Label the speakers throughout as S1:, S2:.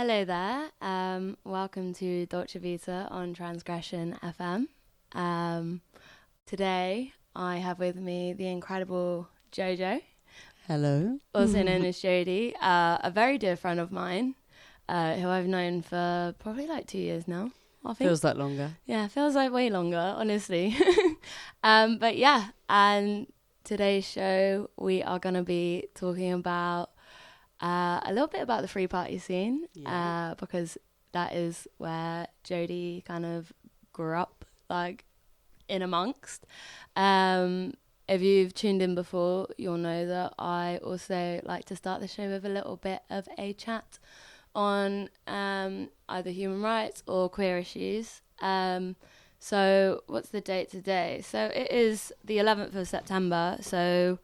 S1: Hello there. Welcome to Dolce Vita on Transgression FM. Um, Today, I have with me the incredible Jojo,
S2: Hello.
S1: also known as Jodie, a very dear friend of mine, who I've known for probably like 2 years now. I think.
S2: Feels like longer.
S1: Yeah, feels like way longer, honestly. But yeah, and today's show, we are going to be talking about a little bit about the free party scene,
S2: Yeah.
S1: because that is where Jodie kind of grew up, like in amongst. Um, if you've tuned in before, you'll know that I also like to start the show with a little bit of a chat on either human rights or queer issues. So what's the date today? So it is the 11th of September. So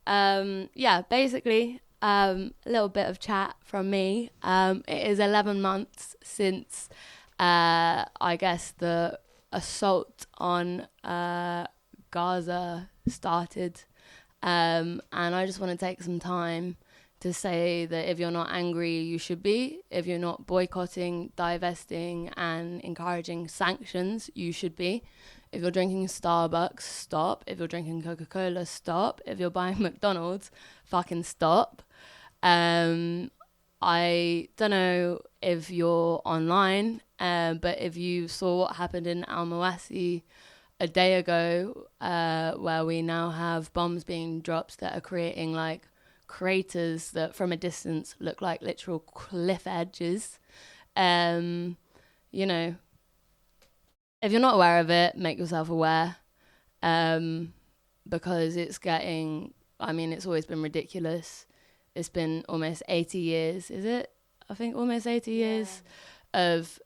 S1: yeah, basically a little bit of chat from me. It is 11 months since I guess the assault on Gaza started. And I just want to take some time to say that if you're not angry, you should be. If you're not boycotting, divesting, and encouraging sanctions, you should be. If you're drinking Starbucks, stop. If you're drinking Coca-Cola, stop. If you're buying McDonald's, fucking stop. I don't know if you're online, but if you saw what happened in Al Mawasi a day ago, where we now have bombs being dropped that are creating like craters that from a distance look like literal cliff edges. Um, you know, if you're not aware of it, make yourself aware, because it's getting, I mean, it's always been ridiculous. It's been almost 80 years, is it? I think almost 80 years of,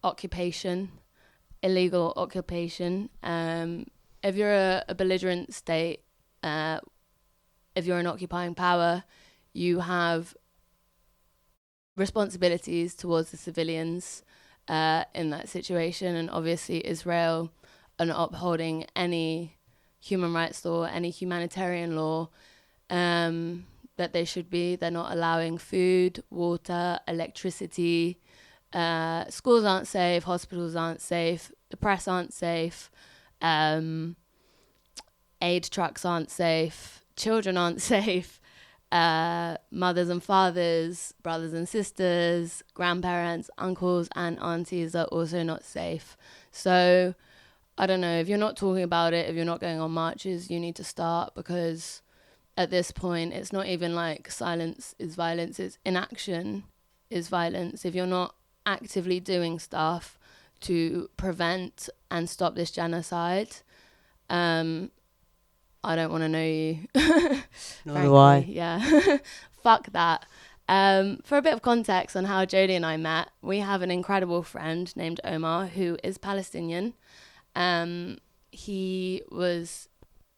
S1: occupation, illegal occupation. If you're a belligerent state, if you're an occupying power, you have responsibilities towards the civilians in that situation. And obviously, Israel are not upholding any human rights law, any humanitarian law that they should be. They're not allowing food, water, electricity. Schools aren't safe, hospitals aren't safe, the press aren't safe, aid trucks aren't safe, children aren't safe, mothers and fathers, brothers and sisters, grandparents, uncles and aunties are also not safe. So I don't know, if you're not talking about it, if you're not going on marches, you need to start, because at this point it's not even like silence is violence, it's inaction is violence. If you're not actively doing stuff to prevent and stop this genocide, I don't want to know you.
S2: Nor do I.
S1: Yeah. Fuck that. For a bit of context on how Jodie and I met, we have an incredible friend named Omar who is Palestinian. He was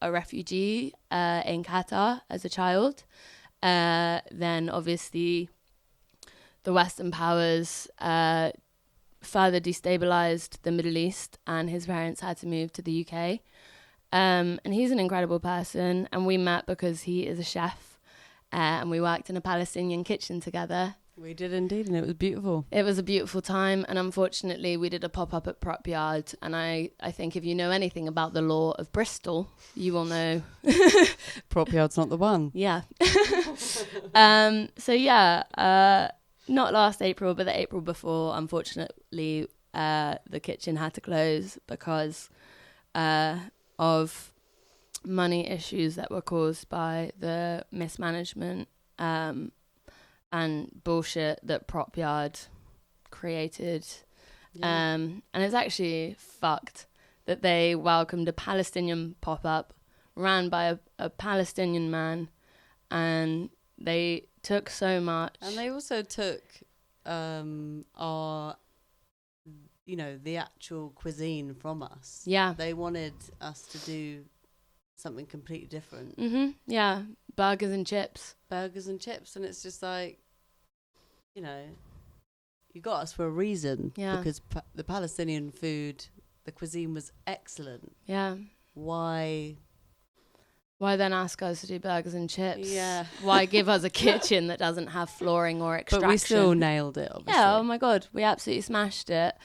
S1: a refugee in Qatar as a child. Then obviously the Western powers further destabilized the Middle East, and his parents had to move to the UK. And he's an incredible person, and we met because he is a chef, and we worked in a Palestinian kitchen together.
S2: We did indeed, and it was beautiful.
S1: It was a beautiful time, and unfortunately we did a pop-up at Prop Yard, and I think if you know anything about the law of Bristol, you will know.
S2: Prop Yard's not the one.
S1: Yeah. So yeah, not last April, but the April before, unfortunately, the kitchen had to close because of money issues that were caused by the mismanagement and bullshit that Prop Yard created.
S2: Yeah.
S1: And it's actually fucked that they welcomed a Palestinian pop-up ran by a Palestinian man, and they took so much.
S2: And they also took our, the actual cuisine from us.
S1: Yeah.
S2: They wanted us to do something completely different.
S1: Yeah. Burgers and chips.
S2: Burgers and chips. And it's just like, you got us for a reason.
S1: Yeah.
S2: Because the Palestinian food, the cuisine was excellent.
S1: Yeah.
S2: Why
S1: Why then ask us to do burgers and chips?
S2: Yeah.
S1: Why give us a kitchen that doesn't have flooring or extraction?
S2: But we still nailed it, obviously.
S1: Yeah, oh my God, we absolutely smashed it.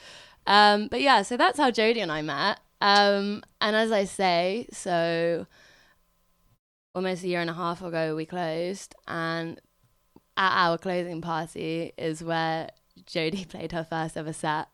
S1: But yeah, so that's how Jodie and I met. And as I say, so almost a year and a half ago we closed, and at our closing party is where Jodie played her first ever set.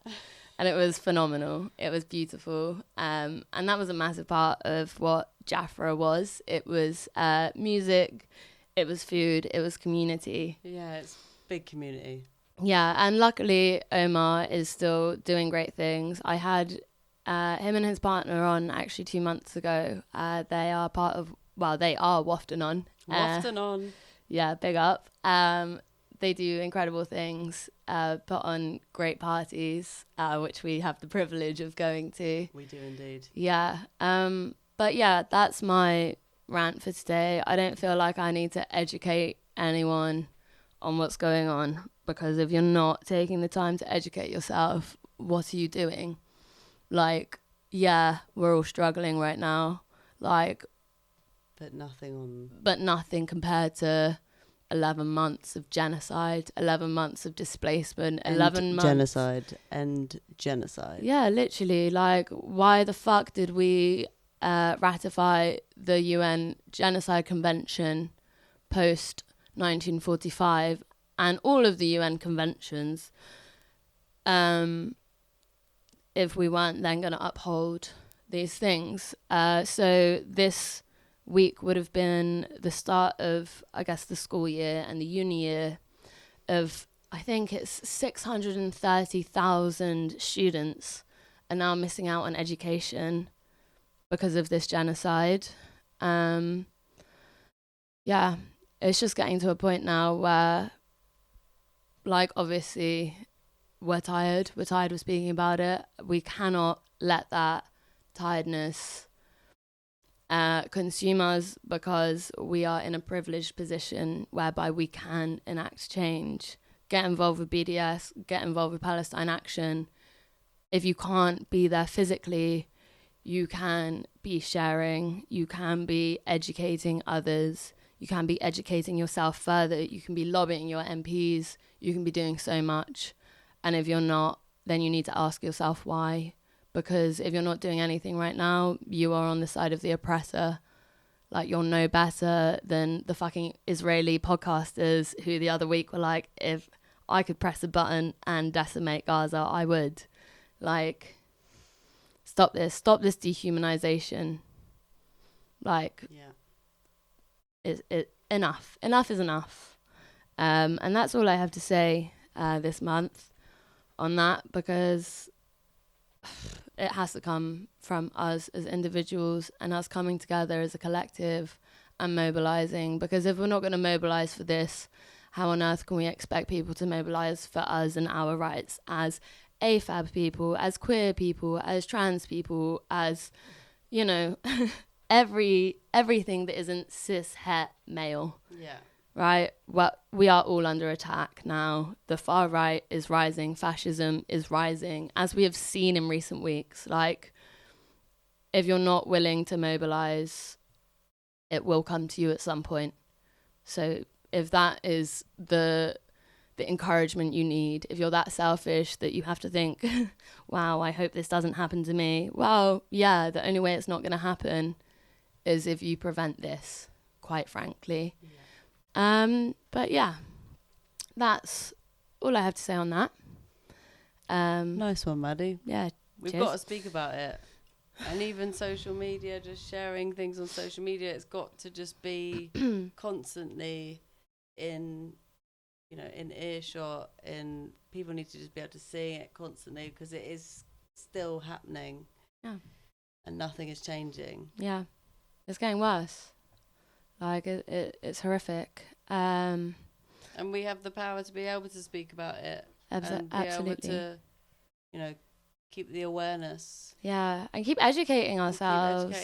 S1: And it was phenomenal. It was beautiful. And that was a massive part of what Jafra was. It was music, it was food, it was community.
S2: Yeah, it's big community.
S1: Yeah, and luckily Omar is still doing great things. I had him and his partner on actually 2 months ago. They are part of, well, they are Wafting On.
S2: Wafting On.
S1: Yeah, big up. They do incredible things, put on great parties, which we have the privilege of going to.
S2: We do indeed.
S1: Yeah. But yeah, that's my rant for today. I don't feel like I need to educate anyone on what's going on, because if you're not taking the time to educate yourself, what are you doing? Like, yeah, we're all struggling right now. Like,
S2: but
S1: nothing compared to 11 months of genocide, 11 months of displacement, 11 months.
S2: Genocide.
S1: Yeah, literally. Like, why the fuck did we ratify the UN Genocide Convention post 1945 and all of the UN conventions if we weren't then going to uphold these things? So this week would have been the start of, I guess, the school year and the uni year of, I think it's 630,000 students are now missing out on education because of this genocide. Yeah, it's just getting to a point now where, like, obviously we're tired of speaking about it. We cannot let that tiredness consume us, because we are in a privileged position whereby we can enact change, get involved with BDS, get involved with Palestine Action. If you can't be there physically, you can be sharing, you can be educating others, you can be educating yourself further, you can be lobbying your MPs, you can be doing so much. And if you're not, then you need to ask yourself why. Because if you're not doing anything right now, you are on the side of the oppressor. Like, you're no better than the fucking Israeli podcasters who the other week were like, if I could press a button and decimate Gaza, I would. Like, stop this dehumanization. Like,
S2: yeah,
S1: enough is enough. And that's all I have to say this month on that, because it has to come from us as individuals and us coming together as a collective and mobilizing. Because if we're not going to mobilize for this, how on earth can we expect people to mobilize for us and our rights as AFAB people, as queer people, as trans people, as, you know, everything that isn't cis het male?
S2: Yeah.
S1: Right? Well, we are all under attack now. The far right is rising. Fascism is rising, as we have seen in recent weeks. Like, if you're not willing to mobilize, it will come to you at some point. So if that is the encouragement you need, if you're that selfish that you have to think, wow, I hope this doesn't happen to me. Well, yeah, the only way it's not going to happen is if you prevent this, quite frankly. Yeah. But yeah, that's all I have to say on that.
S2: Nice one, Maddie.
S1: Yeah,
S2: we've
S1: cheers.
S2: got to speak about it. And even social media, just sharing things on social media, it's got to just be constantly in earshot, and people need to just be able to see it constantly, because it is still happening.
S1: Yeah.
S2: And nothing is changing.
S1: Yeah, it's getting worse. Like, it's horrific. And
S2: we have the power to be able to speak about it.
S1: Absolutely.
S2: And be able to, keep the awareness.
S1: Yeah, and keep educating ourselves.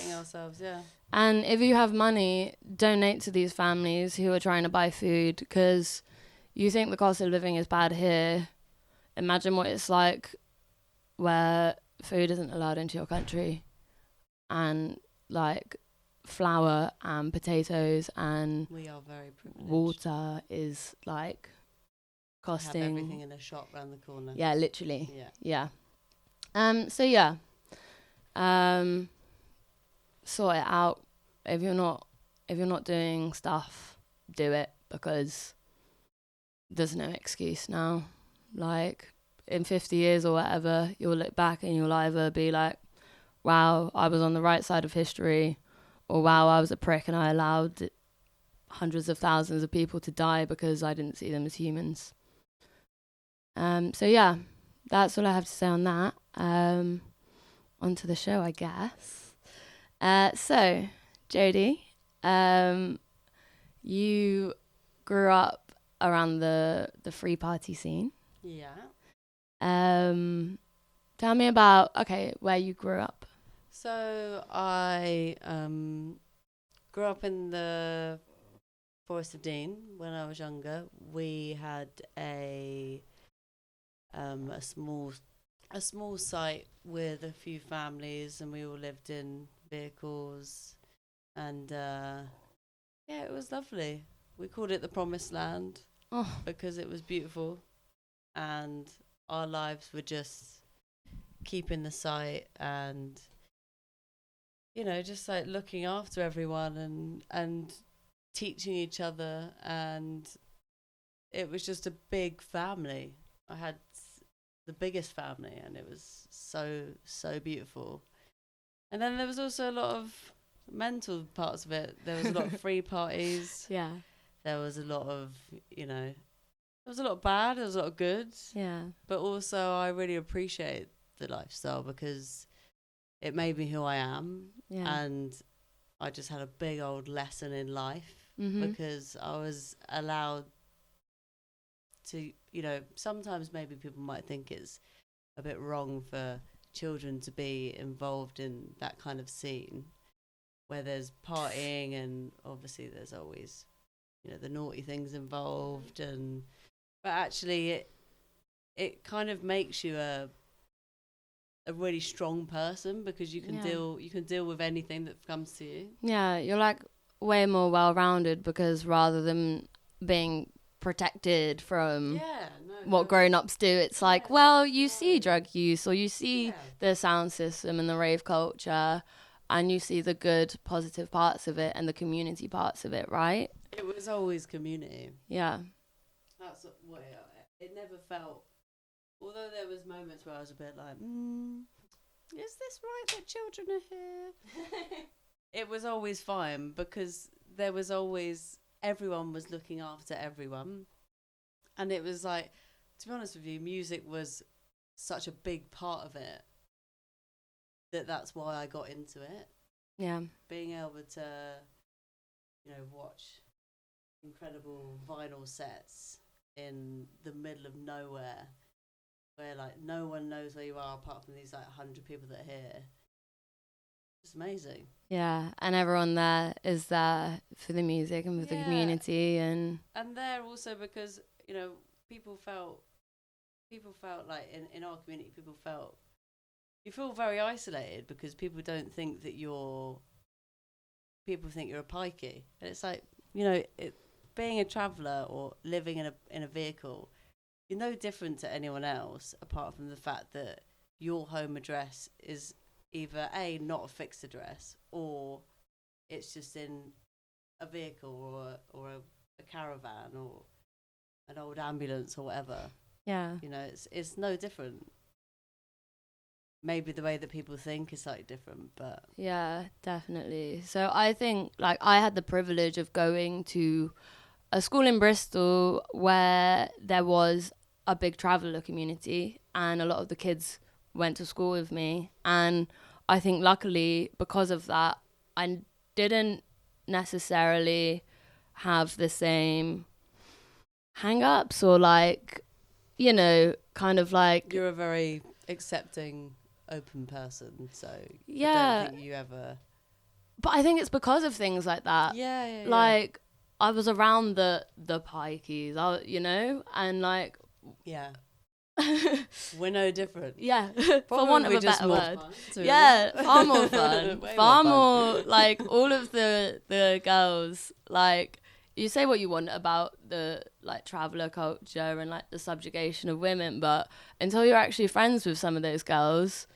S2: Yeah.
S1: And if you have money, donate to these families who are trying to buy food, because you think the cost of living is bad here. Imagine what it's like where food isn't allowed into your country. And, like, flour and potatoes and
S2: We are very privileged.
S1: water is like costing.
S2: Have everything in a shop round the corner.
S1: Yeah, literally.
S2: Yeah.
S1: So yeah. Sort it out. If you're not doing stuff, do it, because there's no excuse now. Like in 50 years or whatever, you'll look back and you'll either be like, wow, I was on the right side of history, or wow, I was a prick and I allowed hundreds of thousands of people to die because I didn't see them as humans. So yeah, that's all I have to say on that. Onto the show, I guess. So, Jodie, you grew up around the free party scene.
S2: Yeah.
S1: Tell me about, where you grew up.
S2: So I grew up in the Forest of Dean when I was younger. We had a small site with a few families, and we all lived in vehicles, and it was lovely. We called it the Promised Land because it was beautiful, and our lives were just keeping the site and just like looking after everyone and teaching each other, and it was just a big family. I had the biggest family, and it was so beautiful. And then there was also a lot of mental parts of it. There was a lot of free parties.
S1: Yeah.
S2: There was a lot of, there was a lot of bad, there was a lot of good.
S1: Yeah.
S2: But also I really appreciate the lifestyle because it made me who I am.
S1: Yeah.
S2: And I just had a big old lesson in life
S1: Mm-hmm.
S2: because I was allowed to, sometimes maybe people might think it's a bit wrong for children to be involved in that kind of scene where there's partying, and obviously there's always the naughty things involved, but actually it kind of makes you a really strong person because you can deal with anything that comes to you.
S1: Yeah, you're like way more well-rounded because rather than being protected from what grown-ups do, it's like, you see drug use, or you see the sound system and the rave culture, and you see the good positive parts of it and the community parts of it, right?
S2: It was always community.
S1: Yeah.
S2: That's what it never felt, although there was moments where I was a bit like, is this right that children are here? It was always fine because there was always, everyone was looking after everyone. And it was like, to be honest with you, music was such a big part of it that's why I got into it.
S1: Yeah.
S2: Being able to, watch incredible vinyl sets in the middle of nowhere where like no one knows where you are apart from these like 100 people that are here. It's amazing.
S1: Yeah, and everyone there is there for the music and for the community, and
S2: there also because people felt like in our community you feel very isolated because people don't think that people think you're a pikey, and it's like being a traveller or living in a vehicle, you're no different to anyone else apart from the fact that your home address is either not a fixed address, or it's just in a vehicle or a caravan or an old ambulance or whatever.
S1: Yeah.
S2: It's no different. Maybe the way that people think is slightly different, but
S1: yeah, definitely. So I think like I had the privilege of going to a school in Bristol where there was a big traveller community, and a lot of the kids went to school with me, and I think luckily because of that I didn't necessarily have the same hang-ups or like kind of like,
S2: you're a very accepting, open person, so
S1: yeah,
S2: I don't think you ever,
S1: but I think it's because of things like that. Like I was around the pikeys, and like
S2: We're no different.
S1: Yeah, for
S2: Probably
S1: want of
S2: we're
S1: a
S2: just
S1: better
S2: more
S1: word.
S2: fun, to be
S1: Yeah,
S2: honest.
S1: far more fun.
S2: Way
S1: Far
S2: more fun.
S1: more, like, all of the girls, like, you say what you want about the, like, traveller culture and, like, the subjugation of women, but until you're actually friends with some of those girls,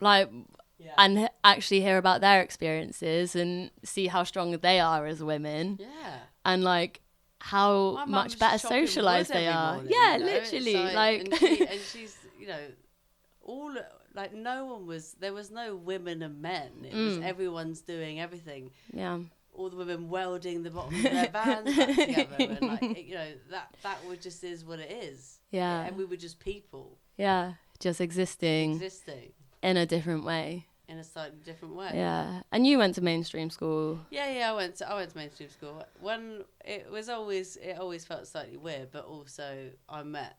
S1: like,
S2: Yeah.
S1: and actually hear about their experiences and see how strong they are as women,
S2: Yeah.
S1: and, like, how
S2: My
S1: much
S2: mum's
S1: better
S2: chopping
S1: socialized
S2: wood
S1: they
S2: every
S1: are.
S2: morning,
S1: Yeah,
S2: you know? It's
S1: literally,
S2: and she's, you know, all like no one was. There was no women and men. It was everyone's doing everything.
S1: yeah,
S2: All the women welding the bottom of their vans back together, and like you know that would just is what it is.
S1: Yeah.
S2: And we were just people
S1: yeah, just existing
S2: existing
S1: in a different way.
S2: in a slightly different way.
S1: Yeah, and you went to mainstream school.
S2: Yeah. I went to mainstream school. When it always felt slightly weird, but also I met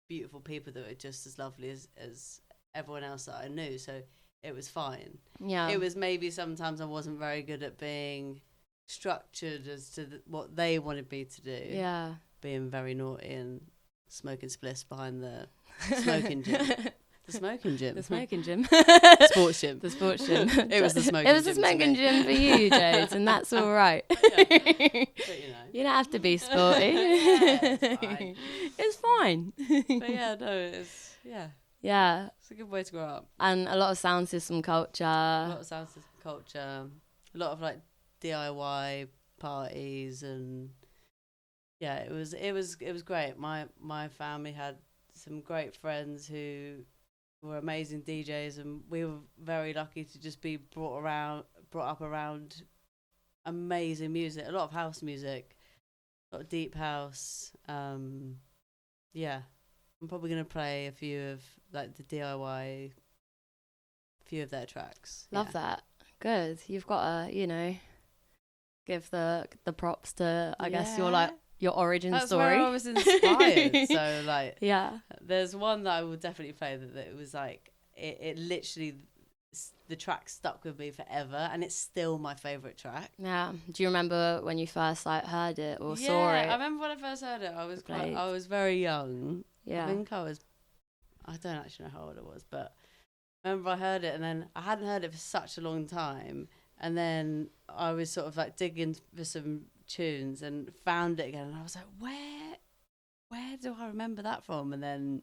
S2: beautiful people that were just as lovely as everyone else that I knew. So it was fine.
S1: Yeah,
S2: It was maybe sometimes I wasn't very good at being structured as to what they wanted me to do.
S1: yeah.
S2: Being very naughty and smoking spliffs behind the smoking gym. The smoking gym.
S1: The smoking gym.
S2: Sports gym.
S1: The sports gym.
S2: It was the smoking
S1: It was
S2: gym.
S1: the smoking gym for you, Jade, and that's all right.
S2: Yeah. But you know.
S1: You don't have to be sporty.
S2: Yeah, it's fine.
S1: It's fine.
S2: But yeah, no, it's
S1: Yeah,
S2: it's a good way to grow up.
S1: and a lot of sound system culture.
S2: A lot of sound system culture, a lot of like DIY parties, and yeah, it was great. My family had some great friends who were amazing DJs, and we were very lucky to just be brought up around amazing music. A lot of house music, a lot of deep house. Yeah, I'm probably gonna play a few of like the DIY, few of their tracks.
S1: Love that. Good. You've got to, give the props to, I guess, your origin
S2: That's
S1: story.
S2: where I was inspired. So like,
S1: Yeah.
S2: there's one that I will definitely play that it was like it literally the track stuck with me forever, and it's still my favorite track.
S1: Yeah. Do you remember when you first like heard it or saw it?
S2: I remember when I first heard it.
S1: Played.
S2: I was very young.
S1: Yeah.
S2: I think I don't actually know how old I was, but I remember I heard it, and then I hadn't heard it for such a long time, and then I was sort of like digging for some tunes and found it again, and I was like, where do I remember that from? And then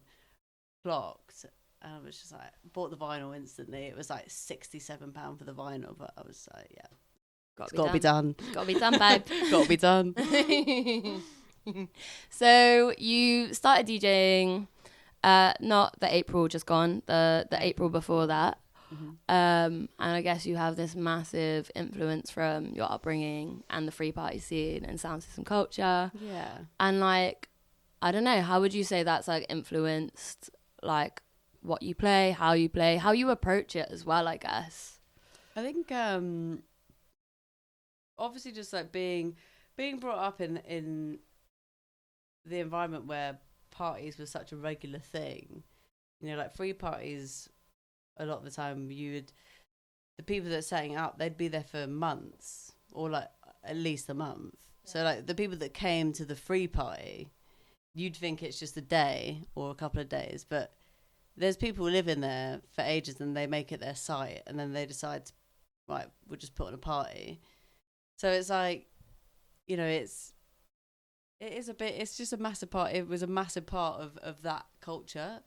S2: clocked, and I was just like, bought the vinyl instantly. It was like £67 for the vinyl, but I was like, yeah, got to be done.
S1: Got to be done, babe.
S2: Got to be done.
S1: So you started DJing, not the April just gone, the April before that.
S2: Mm-hmm.
S1: And I guess you have this massive influence from your upbringing and the free party scene and sound system culture.
S2: Yeah.
S1: And like, I don't know, how would you say that's like influenced like what you play, how you approach it as well, I guess?
S2: I think obviously just like being brought up in the environment where parties were such a regular thing, like free parties, a lot of the time the people that are setting up, they'd be there for months, or like at least a month. So like the people that came to the free party, you'd think it's just a day or a couple of days, but there's people living there for ages, and they make it their site, and then they decide, right, we'll just put on a party. So it's like, it's just a massive part. It was a massive part of that culture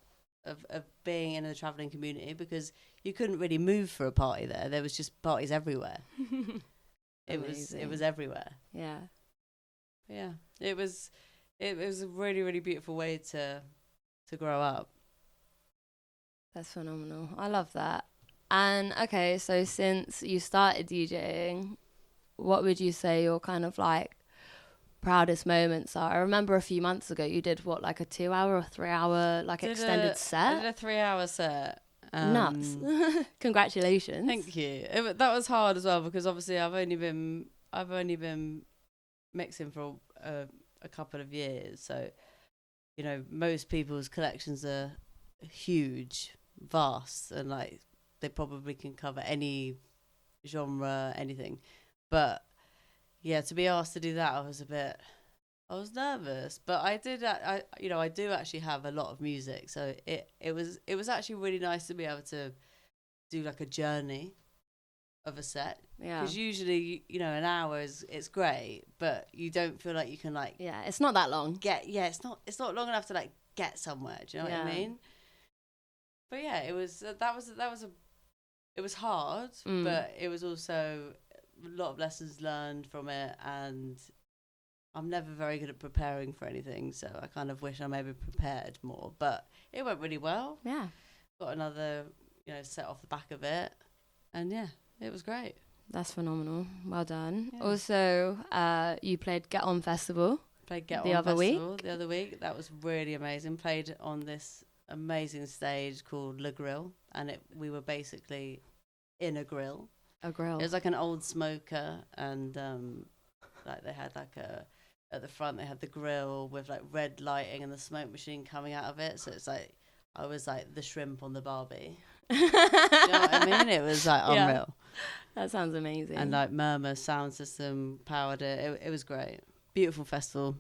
S2: of being in a travelling community, because you couldn't really move for a party there. There was just parties everywhere. It was everywhere.
S1: Yeah.
S2: Yeah. It was a really, really beautiful way to grow up.
S1: That's phenomenal. I love that. And okay, so since you started DJing, what would you say your kind of like proudest moments are? I remember a few months ago you did like a 2 hour or 3 hour like extended set.
S2: I did a 3 hour set.
S1: Nuts. Congratulations.
S2: Thank you. That was hard as well, because obviously I've only been mixing for a couple of years, so most people's collections are huge, vast, and like they probably can cover any genre, anything. But yeah, to be asked to do that, I was a bit I was nervous, but I did. I do actually have a lot of music, so it was actually really nice to be able to do like a journey of a set.
S1: Yeah.
S2: Because usually, an hour it's great, but you don't feel like you can like
S1: Yeah, it's not that long.
S2: it's not long enough to like get somewhere. Do you know what I mean? But yeah, it was it was hard, but it was also a lot of lessons learned from it, and I'm never very good at preparing for anything, so I kind of wish I maybe prepared more. But it went really well.
S1: Yeah.
S2: Got another, set off the back of it, and yeah, it was great.
S1: That's phenomenal. Well done.
S2: Yeah.
S1: Also, you played Get On Festival.
S2: Played Get
S1: The
S2: On
S1: other
S2: Festival
S1: week.
S2: the other week. That was really amazing. Played on this amazing stage called Le Grill, and we were basically in a grill.
S1: A grill.
S2: It was like an old smoker, and like they had like at the front they had the grill with like red lighting and the smoke machine coming out of it. So it's like I was like the shrimp on the Barbie. You know what I mean? It was like unreal.
S1: That sounds amazing.
S2: And like Murmur sound system powered it. It was great. Beautiful festival.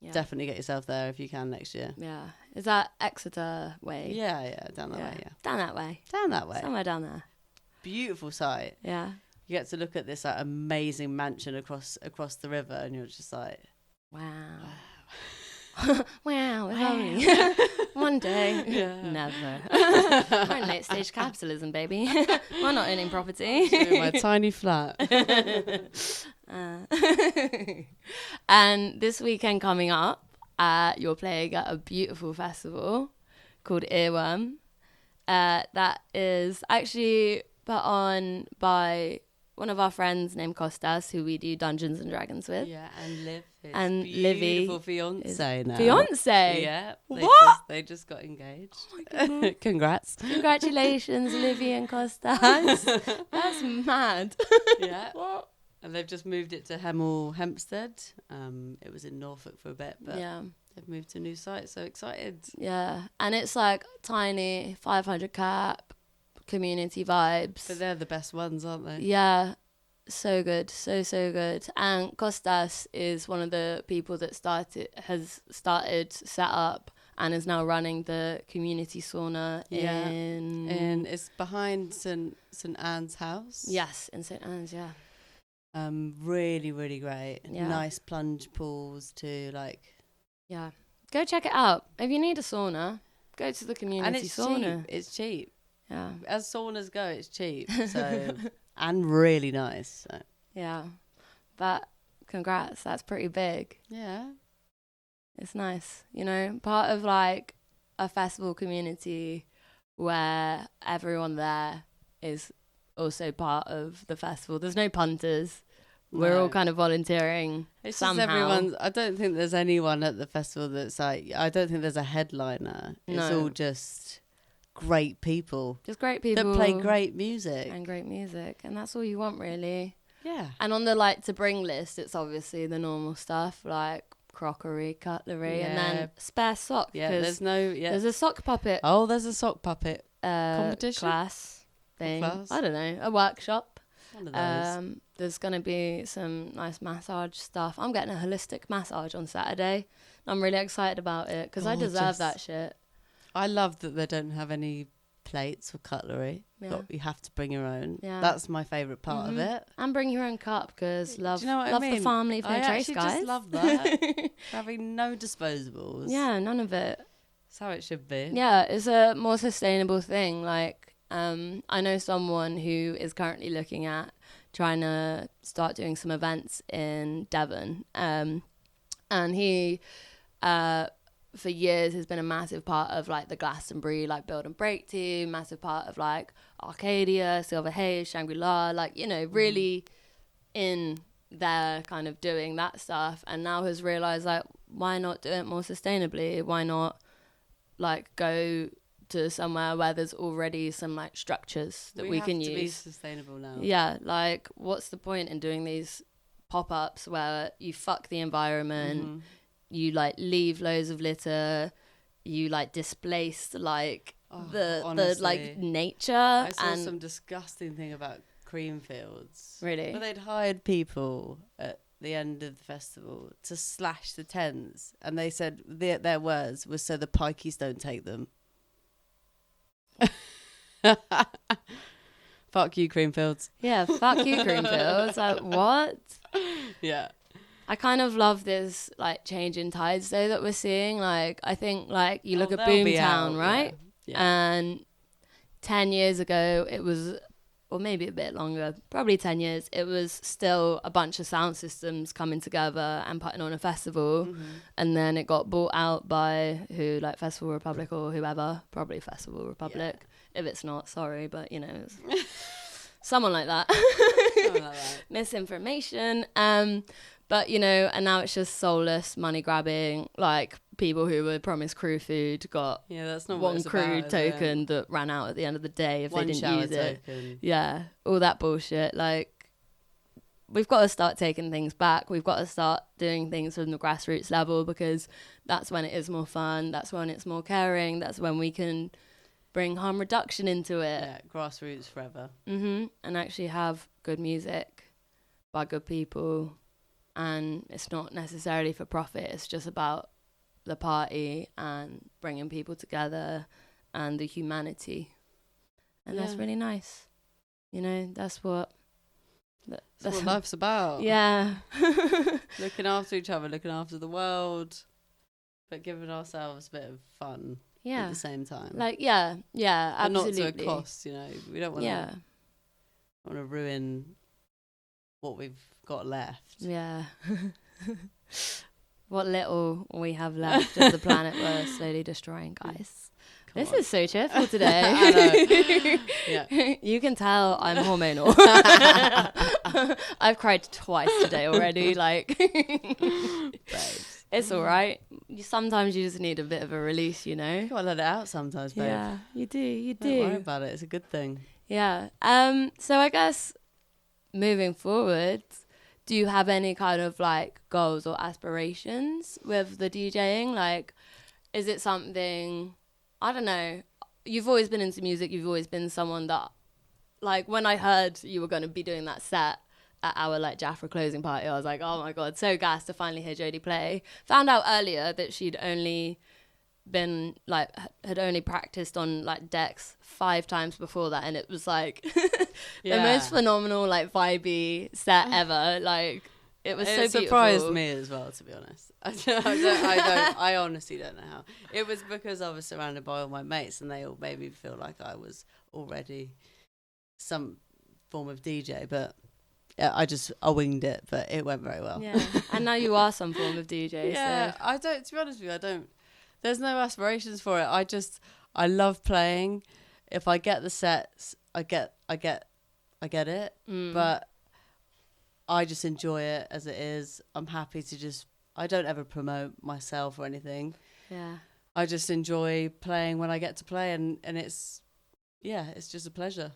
S1: Yeah.
S2: Definitely get yourself there if you can next year.
S1: Yeah. Is that Exeter way?
S2: Yeah, down that way. Yeah,
S1: Down that way.
S2: down that way.
S1: Somewhere down there.
S2: Beautiful site.
S1: Yeah.
S2: You get to look at this like amazing mansion across the river, and you're just like,
S1: Wow. Wow, if only. One day.
S2: Yeah.
S1: Never. We're in late stage capitalism, baby. We're not owning property.
S2: in my tiny flat.
S1: And this weekend coming up, you're playing at a beautiful festival called Earworm. That is actually put on by one of our friends named Costas, who we do Dungeons and Dragons with.
S2: Yeah, and Liv, his
S1: And Livy
S2: beautiful fiance now.
S1: Fiance.
S2: Yeah.
S1: What?
S2: They just got engaged.
S1: Oh my God.
S2: Congrats.
S1: Congratulations, Livy and Costas. That's mad.
S2: Yeah.
S1: What?
S2: And they've just moved it to Hemel Hempstead. It was in Norfolk for a bit, but
S1: Yeah.
S2: they've moved to a new site. So excited.
S1: Yeah. And it's like tiny, 500 cap, community vibes.
S2: But they're the best ones, aren't they?
S1: Yeah, so good, so good. And Costas is one of the people that has started, set up, and is now running the community sauna
S2: And it's behind St Anne's house.
S1: Yes, in St Anne's. Yeah.
S2: Really, really great.
S1: Yeah.
S2: Nice plunge pools too, like.
S1: Yeah, go check it out. If you need a sauna, go to the community
S2: And it's
S1: sauna.
S2: cheap. It's cheap.
S1: Yeah.
S2: As saunas go, it's cheap. So and really nice. So.
S1: Yeah, but congrats. That's pretty big.
S2: Yeah.
S1: It's nice, part of like a festival community where everyone there is also part of the festival. There's no punters. We're all kind of volunteering.
S2: It's
S1: somehow.
S2: just everyone. I don't think there's anyone at the festival that's like. I don't think there's a headliner. It's
S1: No.
S2: all just great people
S1: Just great people
S2: that play great music.
S1: and great music, and that's all you want, really.
S2: Yeah.
S1: And on the like to bring list, it's obviously the normal stuff like crockery, cutlery, and then
S2: Yeah.
S1: spare sock.
S2: Yeah.
S1: 'cause
S2: There's no. Yeah.
S1: there's a sock puppet
S2: Oh, there's a sock puppet competition?
S1: class thing.
S2: Class?
S1: I don't know, a workshop.
S2: One of those.
S1: There's gonna be some nice massage stuff. I'm getting a holistic massage on Saturday. I'm really excited about it because I deserve
S2: Gorgeous.
S1: that shit.
S2: I love that they don't have any plates or cutlery.
S1: Yeah.
S2: You have to bring your own.
S1: Yeah.
S2: That's my favourite part of it.
S1: And bring your own cup because love,
S2: Do you know what I
S1: love
S2: mean?
S1: the farm, leave no
S2: I
S1: trace,
S2: actually
S1: guys.
S2: just love that. Having no disposables.
S1: Yeah, none of it.
S2: That's how it should be.
S1: Yeah, it's a more sustainable thing. Like, I know someone who is currently looking at trying to start doing some events in Devon. And he, for years, has been a massive part of like the Glastonbury, like Build and Break team, massive part of like Arcadia, Silver Haze, Shangri-La, like, really in there kind of doing that stuff. And now has realized like, why not do it more sustainably? Why not like go to somewhere where there's already some like structures that we can
S2: have to be
S1: use.
S2: sustainable now.
S1: Yeah, like what's the point in doing these pop-ups where you fuck the environment, you like leave loads of litter, you like displace like the like
S2: honestly.
S1: nature.
S2: I saw
S1: and
S2: some disgusting thing about Creamfields.
S1: Really?
S2: Where they'd hired people at the end of the festival to slash the tents, and they said their words was so the pikeys don't take them. Fuck you, Creamfields.
S1: Yeah, fuck you, Greenfields. Like, what?
S2: Yeah.
S1: I kind of love this like change in tides though that we're seeing. Like, I think like you look at
S2: they'll be
S1: Boomtown,
S2: out,
S1: right?
S2: Yeah.
S1: And 10 years ago it was, or maybe a bit longer, probably 10 years, it was still a bunch of sound systems coming together and putting on a festival.
S2: Mm-hmm.
S1: And then it got bought out by who, like Festival Republic or whoever, probably Festival Republic.
S2: Yeah.
S1: If it's not, sorry, but you know, it's someone like that.
S2: Something like that.
S1: Misinformation. But you know, and now it's just soulless money grabbing, like people who were promised crew food got
S2: That's not
S1: one
S2: what it's
S1: crew
S2: about,
S1: token that ran out at the end of the day if
S2: one
S1: they didn't
S2: shower
S1: use it.
S2: token.
S1: Yeah, all that bullshit. Like, we've got to start taking things back. We've got to start doing things from the grassroots level, because that's when it is more fun. That's when it's more caring. That's when we can bring harm reduction into it.
S2: Yeah, grassroots forever.
S1: And actually have good music by good people. And it's not necessarily for profit. It's just about the party and bringing people together and the humanity. And that's really nice. You know, that's what
S2: life's about.
S1: Yeah.
S2: Looking after each other, looking after the world, but giving ourselves a bit of fun at the same time.
S1: Like, yeah, absolutely.
S2: But not to a cost, you know. We don't want to ruin what we've got left.
S1: Yeah. What little we have left of the planet we're slowly destroying, guys. This is so cheerful today.
S2: I know. Yeah.
S1: You can tell I'm hormonal. I've cried twice today already. Like,
S2: Babes.
S1: It's all right. Sometimes you just need a bit of a release, you know?
S2: You gotta let it out sometimes, babe.
S1: Yeah, you do. You do.
S2: Don't worry about it. It's a good thing.
S1: Yeah. So I guess moving forward, do you have any kind of like goals or aspirations with the DJing? Like, is it something, I don't know, you've always been into music, you've always been someone that, like, when I heard you were going to be doing that set at our like Jaffa closing party, I was like, oh my God, so gassed to finally hear Jodie play. Found out earlier that she'd only been like, had only practiced on like decks 5 times before that, and it was like the most phenomenal like vibey set ever. Like, it was so beautiful. It
S2: surprised me as well, to be honest. I honestly don't know how. It was because I was surrounded by all my mates, and they all made me feel like I was already some form of DJ, but yeah, I winged it, but it went very well.
S1: Yeah, and now you are some form of DJ.
S2: Yeah,
S1: so.
S2: I don't. To be honest with you, I don't. There's no aspirations for it. I love playing. If I get the sets, I get it. But I just enjoy it as it is. I'm happy to I don't ever promote myself or anything.
S1: Yeah.
S2: I just enjoy playing when I get to play, and it's just a pleasure.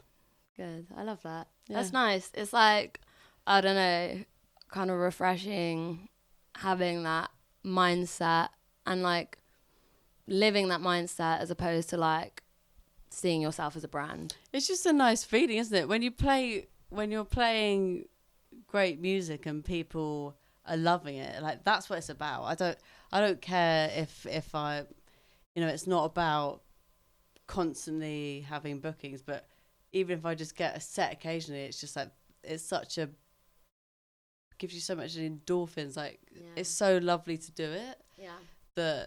S1: Good. I love that.
S2: Yeah.
S1: That's nice. It's like, I don't know, kind of refreshing having that mindset and like living that mindset as opposed to like seeing yourself as a brand.
S2: It's just a nice feeling, isn't it? When you're playing great music and people are loving it, like, that's what it's about. I don't care if I, you know, it's not about constantly having bookings, but even if I just get a set occasionally, it's just like, it's gives you so much endorphins. Like, it's so lovely to do it. Yeah.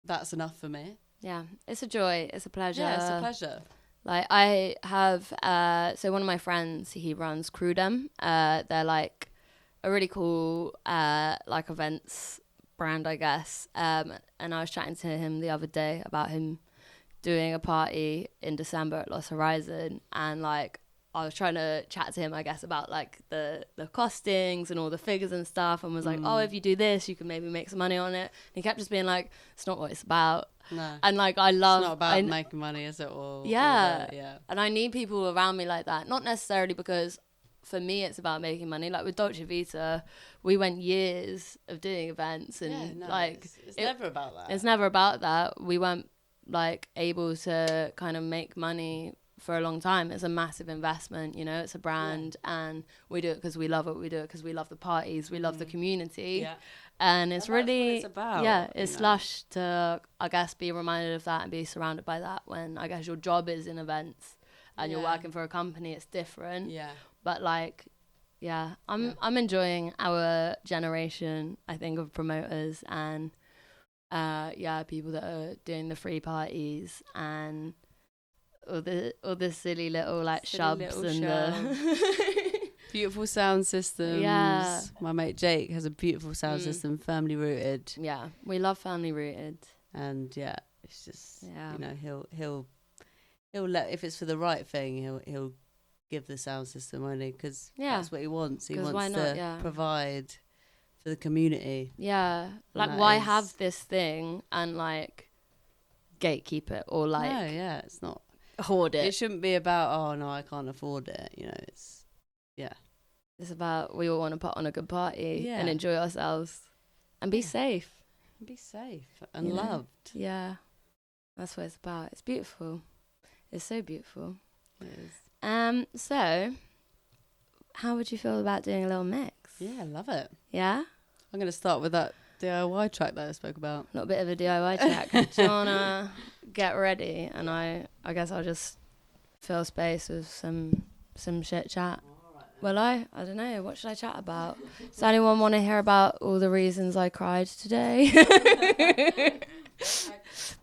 S2: That's enough for me. Yeah.
S1: It's a joy. It's a pleasure.
S2: Yeah, it's a pleasure.
S1: Like, I have, so one of my friends, he runs Crewdom. They're like a really cool, like, events brand, I guess. And I was chatting to him the other day about him doing a party in December at Lost Horizon, and like I was trying to chat to him, I guess, about like the costings and all the figures and stuff, and was like, oh, if you do this, you can maybe make some money on it. And he kept just being like, it's not what it's about.
S2: No.
S1: And like, I love,
S2: it's not about making money, is it?
S1: Yeah. And I need people around me like that, not necessarily because for me it's about making money. Like with Dolce Vita, we went years of doing events, and
S2: it's never about that.
S1: It's never about that. We weren't like able to kind of make money for a long time. It's a massive investment, you know, it's a brand, and we do it because we love it. We do it because we love the parties, we love the community.
S2: Yeah.
S1: And it's
S2: And that's
S1: really,
S2: what it's about,
S1: yeah, it's
S2: you know.
S1: lush to, I guess, be reminded of that and be surrounded by that when, I guess, your job is in events and you're working for a company. It's different.
S2: Yeah.
S1: But like, yeah, I'm enjoying our generation, I think, of promoters and people that are doing the free parties and all the silly little like
S2: Silly
S1: shubs
S2: little
S1: and
S2: the beautiful sound systems.
S1: Yeah.
S2: My mate Jake has a beautiful sound system, firmly rooted.
S1: Yeah, we love family rooted.
S2: And yeah, it's just
S1: Yeah.
S2: you know, he'll let, if it's for the right thing, he'll give the sound system only because that's what he wants. He
S1: 'Cause
S2: wants
S1: why not?
S2: to
S1: Yeah.
S2: provide for the community.
S1: Yeah, like
S2: that
S1: why
S2: is-
S1: have this thing and like gatekeep it or like
S2: No, yeah, it's not.
S1: hoard
S2: It
S1: it?
S2: shouldn't be about, oh no, I can't afford it. You know, it's
S1: It's about we all want to put on a good party and
S2: Yeah.
S1: enjoy ourselves and be safe.
S2: be safe and
S1: You know?
S2: loved.
S1: Yeah, that's what it's about. It's beautiful. It's so beautiful.
S2: It is.
S1: So how would you feel about doing a little mix?
S2: Yeah, I love it.
S1: Yeah,
S2: I'm going to start with that DIY track that I spoke about.
S1: a little bit of a DIY track. Do you wanna get ready? And I guess I'll just fill space with some shit chat. Well, I don't know. What should I chat about? Does anyone want to hear about all the reasons I cried today?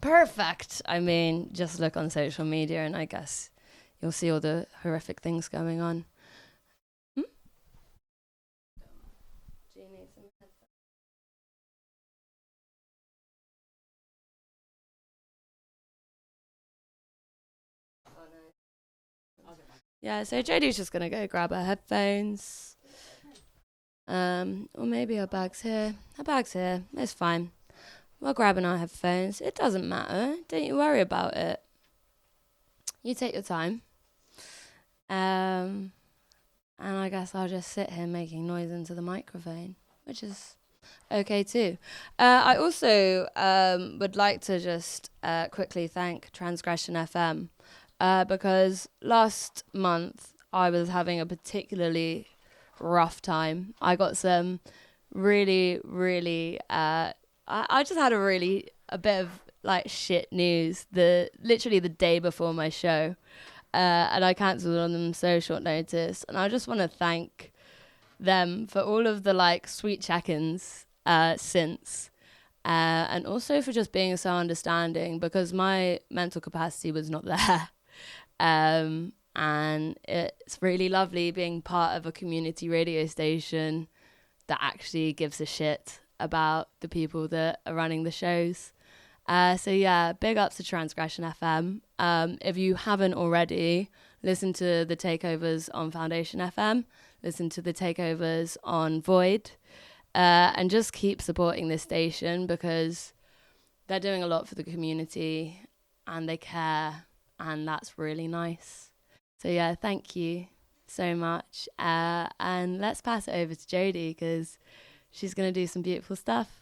S1: Perfect. I mean, just look on social media and I guess you'll see all the horrific things going on. Do you need some headphones? Oh, no. Yeah, so Jodie's just going to go grab her headphones. Or maybe her bag's here. Her bag's here. It's fine. We're grabbing our headphones. It doesn't matter. Don't you worry about it. You take your time. And I guess I'll just sit here making noise into the microphone, which is okay too. I also would like to just quickly thank Transgression FM because last month I was having a particularly rough time. I got some really, really I just had a bit of like shit news literally the day before my show, and I cancelled on them so short notice. And I just want to thank them for all of the like sweet check-ins since, and also for just being so understanding because my mental capacity was not there. And it's really lovely being part of a community radio station that actually gives a shit about the people that are running the shows. So yeah, big ups to Transgression FM. If you haven't already, listen to the takeovers on Foundation FM, listen to the takeovers on Void, and just keep supporting this station because they're doing a lot for the community and they care, and that's really nice. So yeah, thank you so much. And let's pass it over to Jodie because she's going to do some beautiful stuff.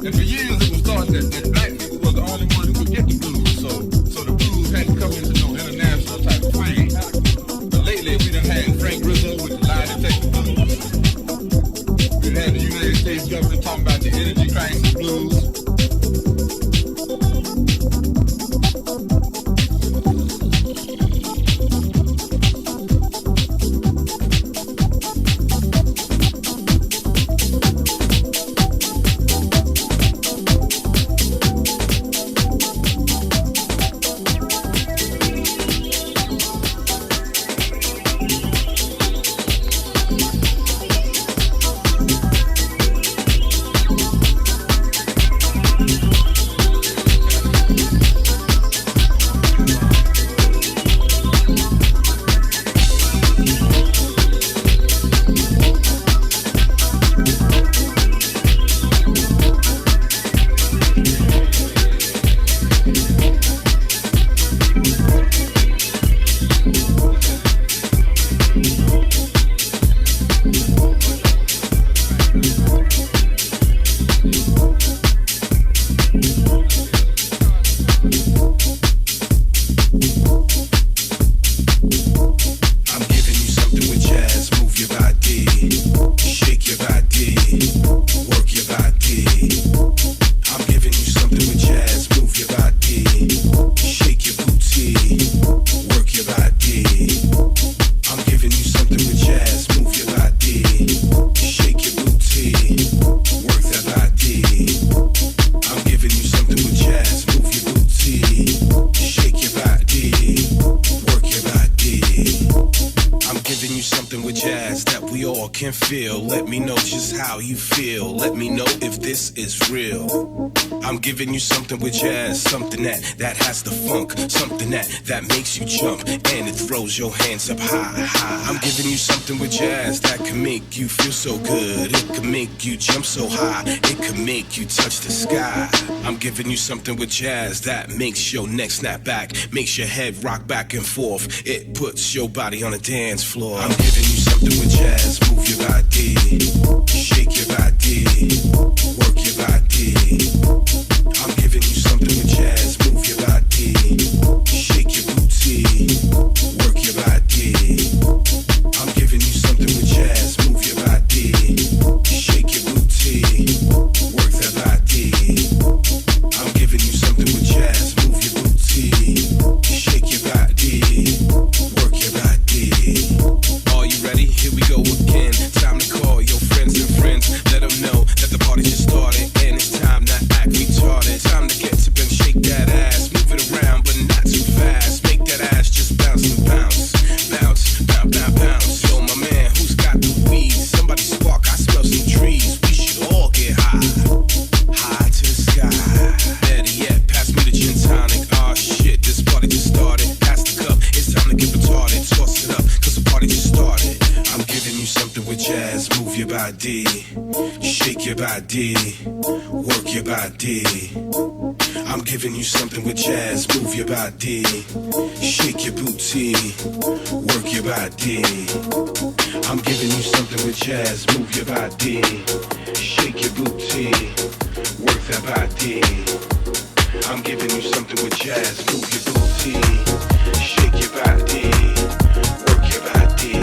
S3: And for years it was thought that black people were the only ones who could get the blues. So the blues hadn't come into no international type of fame. But lately we done had Frank Rizzo with the lie detector blues. We had the United States government talking about the energy crisis blues.
S4: Can feel. Let me know just how you feel. Let me know if this is real. I'm giving you something with jazz, something that has the funk, something that makes you jump and it throws your hands up high. I'm giving you something with jazz that can make you feel so good. It can make you jump so high. It can make you touch the sky. I'm giving you something with jazz that makes your neck snap back, makes your head rock back and forth. It puts your body on a dance floor. I'm giving you something with jazz. Move your body, shake your body, work your body. I'm giving you something with jazz. Move your body, shake your booty, work your body. I'm giving you something with jazz. Move your body, shake your booty, work that body. I'm giving you something with jazz. Move your booty, shake your body, work your body. Are you ready? Here we go again. Time to call your friends and friends. Let them know that the party just started. And it's time to act retarded. Time to get to and shake that ass. Move it around, but not too fast. Make that ass just bounce and bounce. Bounce, bounce, bounce, bounce. Yo, my man, who's got the weed? Somebody spark, I smell some trees. We should all get high. High to the sky. Better yet, pass me the gin tonic. Aw, shit, this party just started. Pass the cup, it's time to get retarded. Toss it up, cause the party just started. I'm giving you something with jazz. Move your body, shake your body, work your body. I'm giving you something with jazz. Move your body, shake your booty, work your body. I'm giving you something with jazz. Move your body, shake your booty, work that body. I'm giving you something with jazz. Move your booty, shake your body, work your body.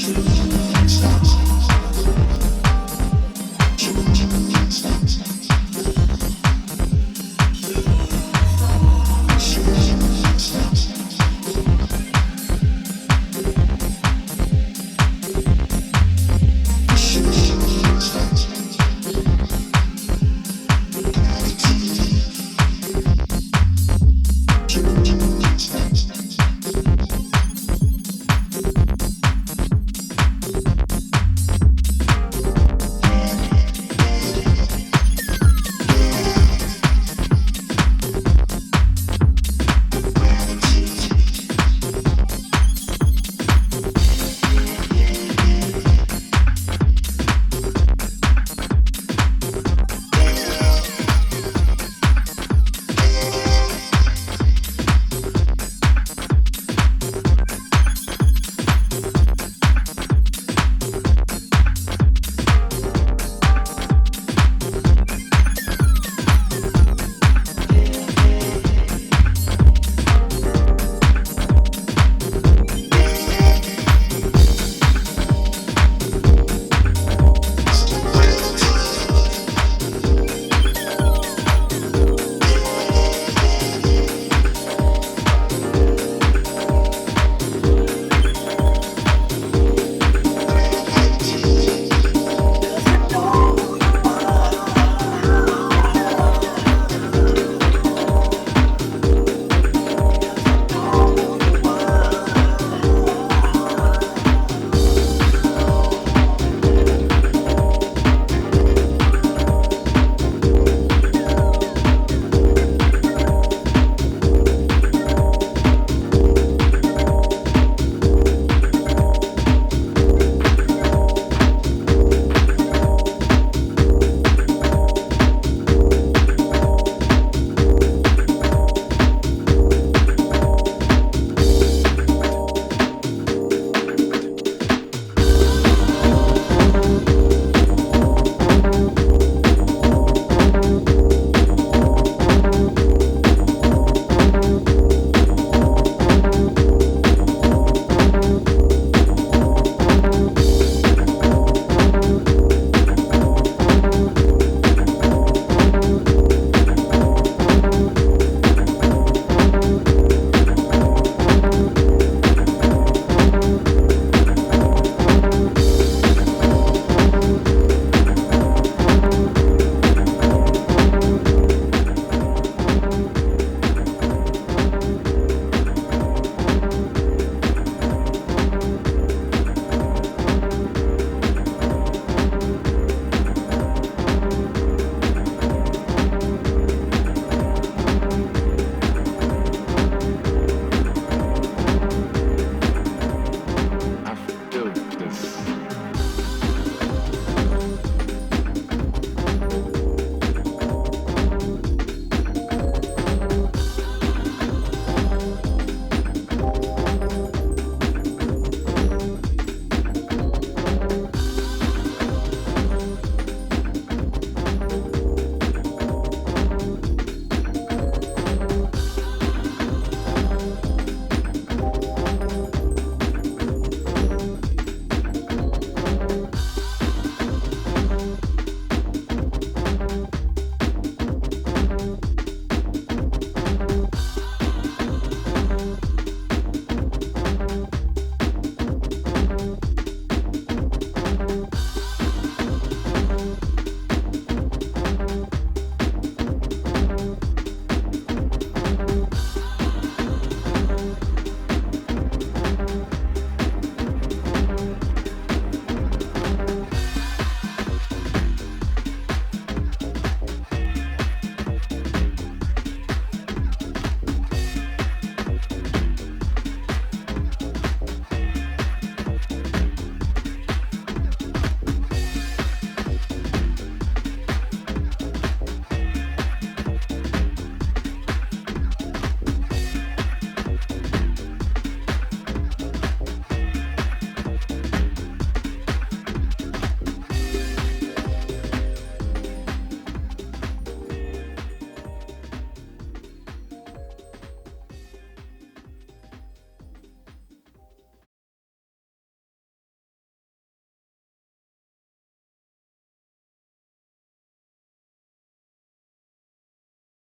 S4: Solution.